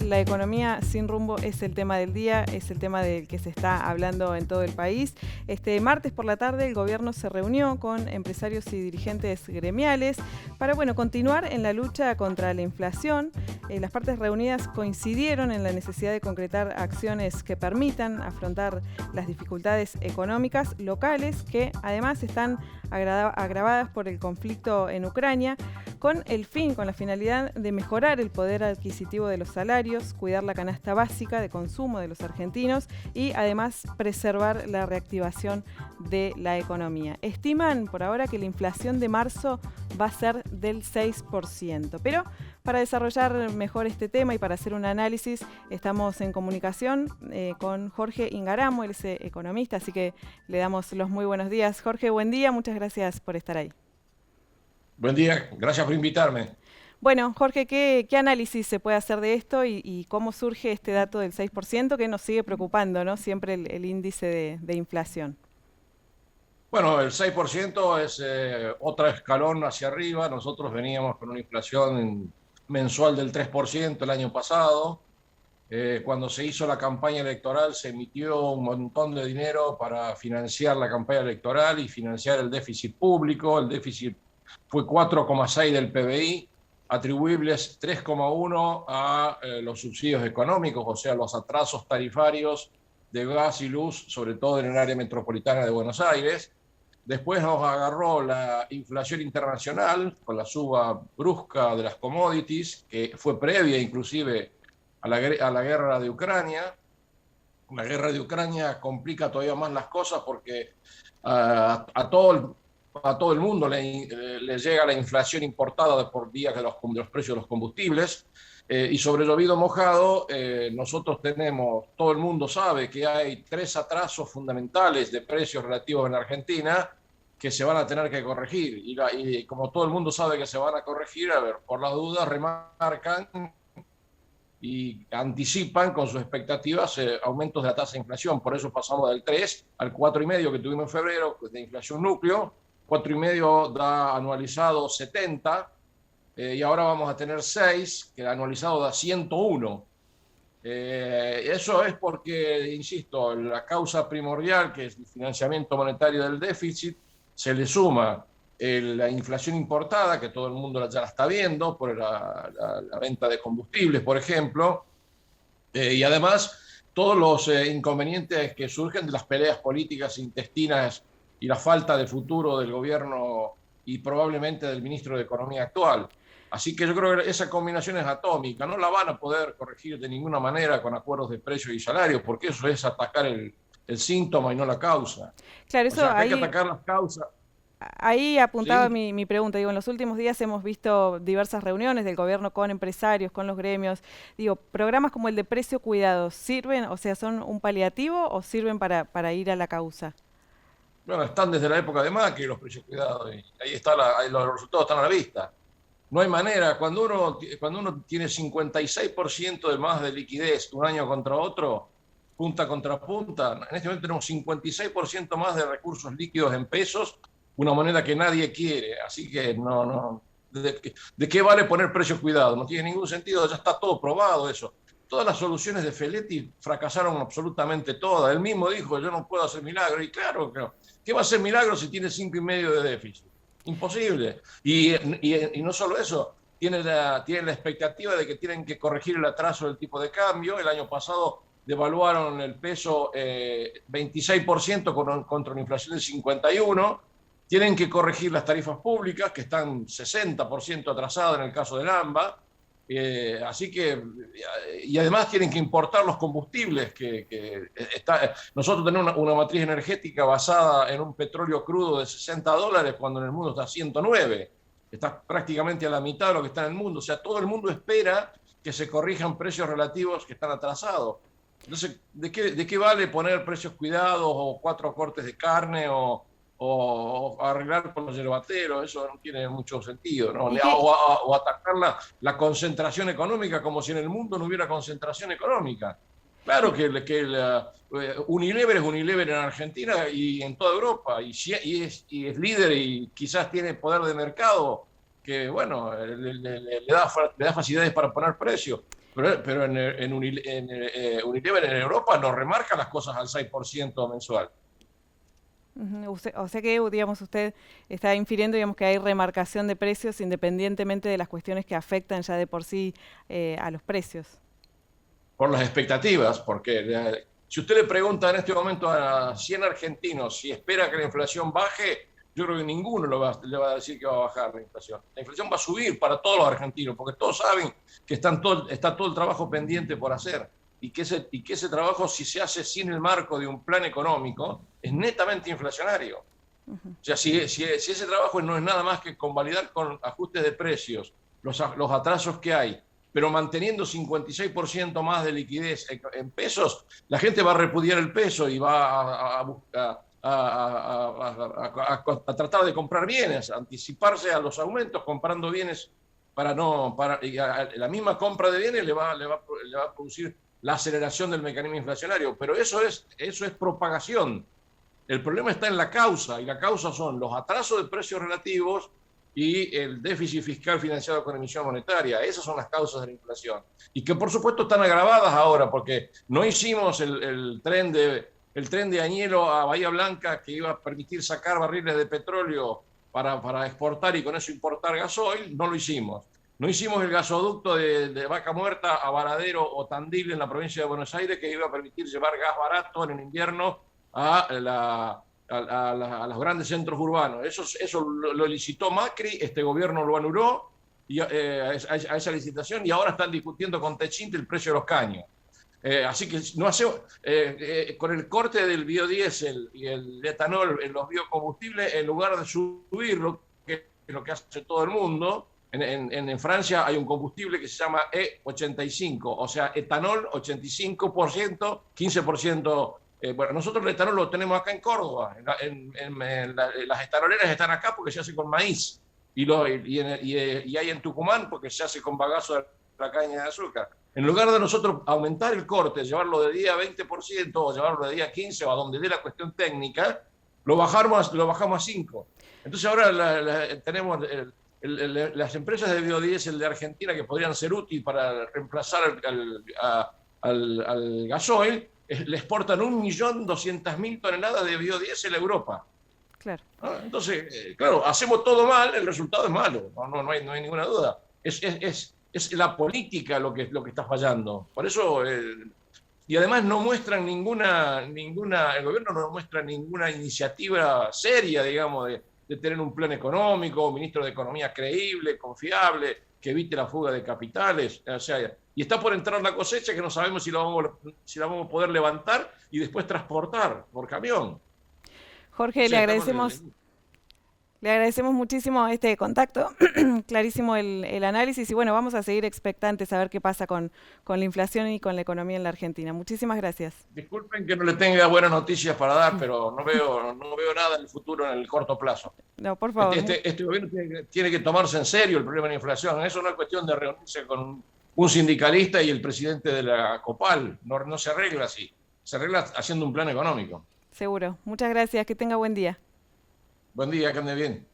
la economía sin rumbo es el tema del día, es el tema del que se está hablando en todo el país. Este martes por la tarde el gobierno se reunió con empresarios y dirigentes gremiales para continuar en la lucha contra la inflación. Las partes reunidas coincidieron en la necesidad de concretar acciones que permitan afrontar las dificultades económicas locales que además están agravadas por el conflicto en Ucrania, con la finalidad de mejorar el poder adquisitivo de los salarios, cuidar la canasta básica de consumo de los argentinos y además preservar la reactivación de la economía. Estiman por ahora que la inflación de marzo va a ser del 6%, pero para desarrollar mejor este tema y para hacer un análisis estamos en comunicación con Jorge Ingaramo, él es economista, así que le damos los muy buenos días. Jorge, buen día, muchas gracias por estar ahí. Buen día, gracias por invitarme. Bueno, Jorge, ¿qué análisis se puede hacer de esto y cómo surge este dato del 6% que nos sigue preocupando, ¿no? Siempre el índice de inflación? Bueno, el 6% es otro escalón hacia arriba. Nosotros veníamos con una inflación mensual del 3% el año pasado. Cuando se hizo la campaña electoral se emitió un montón de dinero para financiar la campaña electoral y financiar el déficit público. El déficit fue 4,6 del PBI, atribuibles 3,1 a los subsidios económicos, o sea, los atrasos tarifarios de gas y luz, sobre todo en el área metropolitana de Buenos Aires. Después nos agarró la inflación internacional con la suba brusca de las commodities, que fue previa inclusive a la guerra de Ucrania. La guerra de Ucrania complica todavía más las cosas porque a todo el mundo le llega la inflación importada por vía de los precios de los combustibles. Y sobre llovido mojado, nosotros todo el mundo sabe que hay 3 atrasos fundamentales de precios relativos en Argentina que se van a tener que corregir. Y como todo el mundo sabe que se van a corregir, a ver, por las dudas remarcan y anticipan con sus expectativas aumentos de la tasa de inflación. Por eso pasamos del 3 al 4,5 que tuvimos en febrero de inflación núcleo. 4,5 da anualizado 70, y ahora vamos a tener 6, que el anualizado da 101. Eso es porque, insisto, la causa primordial, que es el financiamiento monetario del déficit, se le suma la inflación importada, que todo el mundo ya la está viendo, por la venta de combustibles, por ejemplo, y además todos los inconvenientes que surgen de las peleas políticas intestinas y la falta de futuro del gobierno y probablemente del ministro de Economía actual. Así que yo creo que esa combinación es atómica, no la van a poder corregir de ninguna manera con acuerdos de precios y salarios, porque eso es atacar el síntoma y no la causa. Claro, O eso sea, que hay que ahí, atacar las causas. ahí apuntaba ¿Sí? mi pregunta. Digo, en los últimos días hemos visto diversas reuniones del gobierno con empresarios, con los gremios. Digo, programas como el de precio cuidado, ¿sirven, o sea, son un paliativo o sirven para ir a la causa? Bueno, están desde la época de Macri los precios cuidados, y ahí ahí los resultados están a la vista. No hay manera, cuando uno tiene 56% de más de liquidez un año contra otro, punta contra punta, en este momento tenemos 56% más de recursos líquidos en pesos, una moneda que nadie quiere, así que no, ¿de qué vale poner precios cuidados? No tiene ningún sentido, ya está todo probado eso. Todas las soluciones de Feletti fracasaron absolutamente todas. Él mismo dijo, yo no puedo hacer milagro, y claro, ¿qué va a hacer milagro si tiene 5,5 de déficit? Imposible. Y no solo eso, tienen la expectativa de que tienen que corregir el atraso del tipo de cambio. El año pasado devaluaron el peso 26% contra una inflación del 51%. Tienen que corregir las tarifas públicas, que están 60% atrasadas en el caso del AMBA. Así que, y además tienen que importar los combustibles, nosotros tenemos una matriz energética basada en un petróleo crudo de $60, cuando en el mundo está a 109, está prácticamente a la mitad de lo que está en el mundo, o sea, todo el mundo espera que se corrijan precios relativos que están atrasados. Entonces, ¿de qué vale poner precios cuidados o 4 cortes de carne o arreglar con los yerbateros? Eso no tiene mucho sentido, ¿no? ¿Y qué, O atacar la concentración económica como si en el mundo no hubiera concentración económica. Claro que Unilever es Unilever en Argentina y en toda Europa, y es líder y quizás tiene poder de mercado que, bueno, le da facilidades para poner precios. Pero Unilever en Europa no remarca las cosas al 6% mensual. O sea que, digamos, usted está infiriendo, digamos, que hay remarcación de precios independientemente de las cuestiones que afectan ya de por sí a los precios. Por las expectativas, porque si usted le pregunta en este momento a 100 argentinos si espera que la inflación baje, yo creo que ninguno le va a decir que va a bajar la inflación. La inflación va a subir para todos los argentinos, porque todos saben que está todo el trabajo pendiente por hacer y que ese trabajo, si se hace sin el marco de un plan económico, es netamente inflacionario. O sea, si ese trabajo no es nada más que convalidar con ajustes de precios, los atrasos que hay, pero manteniendo 56% más de liquidez en pesos, la gente va a repudiar el peso y va a tratar de comprar bienes, anticiparse a los aumentos comprando bienes la misma compra de bienes le va a producir la aceleración del mecanismo inflacionario, pero eso es propagación. El problema está en la causa, y la causa son los atrasos de precios relativos y el déficit fiscal financiado con emisión monetaria. Esas son las causas de la inflación. Y que por supuesto están agravadas ahora, porque no hicimos el tren de Añelo a Bahía Blanca, que iba a permitir sacar barriles de petróleo para exportar y con eso importar gasoil. No lo hicimos. No hicimos el gasoducto de Vaca Muerta a Varadero o Tandil en la provincia de Buenos Aires, que iba a permitir llevar gas barato en el invierno a los grandes centros urbanos. Eso lo licitó Macri, este gobierno lo anuló a esa licitación, y ahora están discutiendo con Techint el precio de los caños. Así que no con el corte del biodiesel y el etanol en los biocombustibles, en lugar de subirlo, que es lo que hace todo el mundo, en Francia hay un combustible que se llama E85, o sea, etanol 85%, 15%. Bueno, nosotros el etanol lo tenemos acá en Córdoba. Las etanoleras están acá porque se hace con maíz. Y hay en Tucumán porque se hace con bagazo de la caña de azúcar. En lugar de nosotros aumentar el corte, llevarlo de día 20% o llevarlo de día 15% o a donde dé la cuestión técnica, lo bajamos a 5%. Entonces ahora tenemos las empresas de biodiesel de Argentina que podrían ser útiles para reemplazar al gasoil, le exportan 1.200.000 toneladas de biodiesel a Europa. Claro. Entonces, claro, hacemos todo mal, el resultado es malo, no hay ninguna duda. Es la política lo que está fallando. Por eso, y además no muestran el gobierno no muestra ninguna iniciativa seria, digamos, de tener un plan económico, un ministro de Economía creíble, confiable, que evite la fuga de capitales. O sea, y está por entrar la cosecha que no sabemos si la vamos a poder levantar y después transportar por camión. Jorge, le agradecemos muchísimo este contacto, clarísimo el análisis, y bueno, vamos a seguir expectantes a ver qué pasa con la inflación y con la economía en la Argentina. Muchísimas gracias. Disculpen que no le tenga buenas noticias para dar, pero no veo nada en el futuro, en el corto plazo. No, por favor. Este gobierno tiene que tomarse en serio el problema de la inflación. Eso no es cuestión de reunirse con un sindicalista y el presidente de la COPAL. No se arregla así. Se arregla haciendo un plan económico. Seguro. Muchas gracias. Que tenga buen día. Buen día, que ande bien.